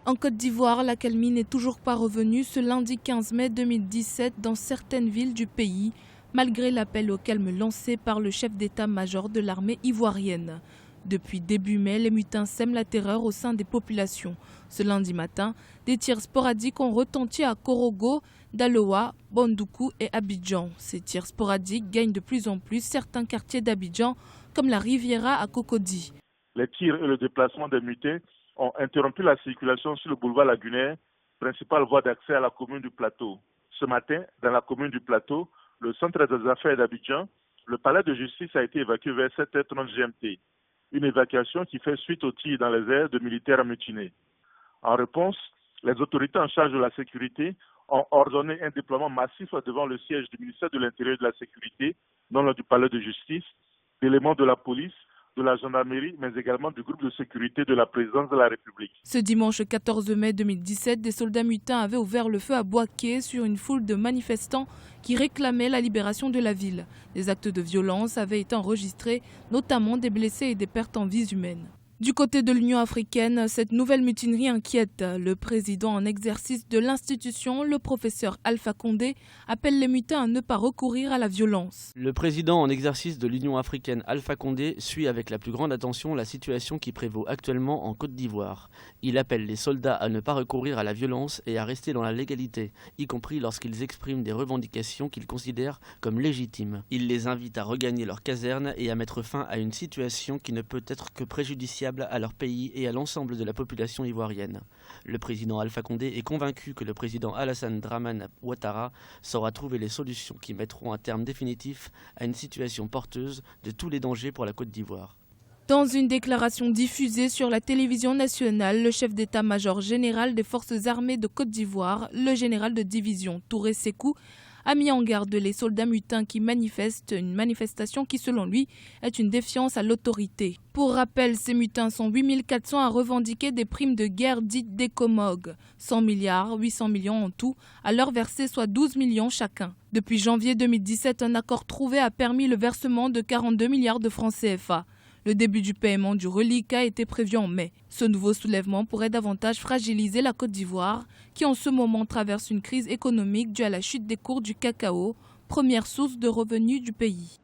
En Côte d'Ivoire, l'accalmie n'est toujours pas revenue ce lundi 15 mai 2017 dans certaines villes du pays, malgré l'appel au calme lancé par le chef d'état-major de l'armée ivoirienne. Depuis début mai, les mutins sèment la terreur au sein des populations. Ce lundi matin, des tirs sporadiques ont retenti à Korogo, Daloa, Bondoukou et Abidjan. Ces tirs sporadiques gagnent de plus en plus certains quartiers d'Abidjan, comme la Riviera à Cocody. Les tirs et le déplacement des mutés ont interrompu la circulation sur le boulevard Lagunaire, principale voie d'accès à la commune du Plateau. Ce matin, dans la commune du Plateau, le centre des affaires d'Abidjan, le palais de justice a été évacué vers 7h30 GMT. Une évacuation qui fait suite aux tirs dans les airs de militaires mutinés. En réponse, les autorités en charge de la sécurité ont ordonné un déploiement massif devant le siège du ministère de l'Intérieur et de la Sécurité, non loin du palais de justice, d'éléments de la police, de la gendarmerie, mais également du groupe de sécurité de la présidence de la République. Ce dimanche 14 mai 2017, des soldats mutins avaient ouvert le feu à Boaké sur une foule de manifestants qui réclamaient la libération de la ville. Des actes de violence avaient été enregistrés, notamment des blessés et des pertes en vies humaines. Du côté de l'Union africaine, cette nouvelle mutinerie inquiète. Le président en exercice de l'institution, le professeur Alpha Condé, appelle les mutins à ne pas recourir à la violence. Le président en exercice de l'Union africaine, Alpha Condé, suit avec la plus grande attention la situation qui prévaut actuellement en Côte d'Ivoire. Il appelle les soldats à ne pas recourir à la violence et à rester dans la légalité, y compris lorsqu'ils expriment des revendications qu'ils considèrent comme légitimes. Il les invite à regagner leur caserne et à mettre fin à une situation qui ne peut être que préjudiciable à leur pays et à l'ensemble de la population ivoirienne. Le président Alpha Condé est convaincu que le président Alassane Dramane Ouattara saura trouver les solutions qui mettront un terme définitif à une situation porteuse de tous les dangers pour la Côte d'Ivoire. Dans une déclaration diffusée sur la télévision nationale, le chef d'état-major général des forces armées de Côte d'Ivoire, le général de division Touré Sékou, a mis en garde les soldats mutins qui manifestent, une manifestation qui selon lui est une défiance à l'autorité. Pour rappel, ces mutins sont 8400 à revendiquer des primes de guerre dites d'ECOMOG, 100 milliards, 800 millions en tout, à leur verser soit 12 millions chacun. Depuis janvier 2017, un accord trouvé a permis le versement de 42 milliards de francs CFA. Le début du paiement du reliquat était prévu en mai. Ce nouveau soulèvement pourrait davantage fragiliser la Côte d'Ivoire, qui en ce moment traverse une crise économique due à la chute des cours du cacao, première source de revenus du pays.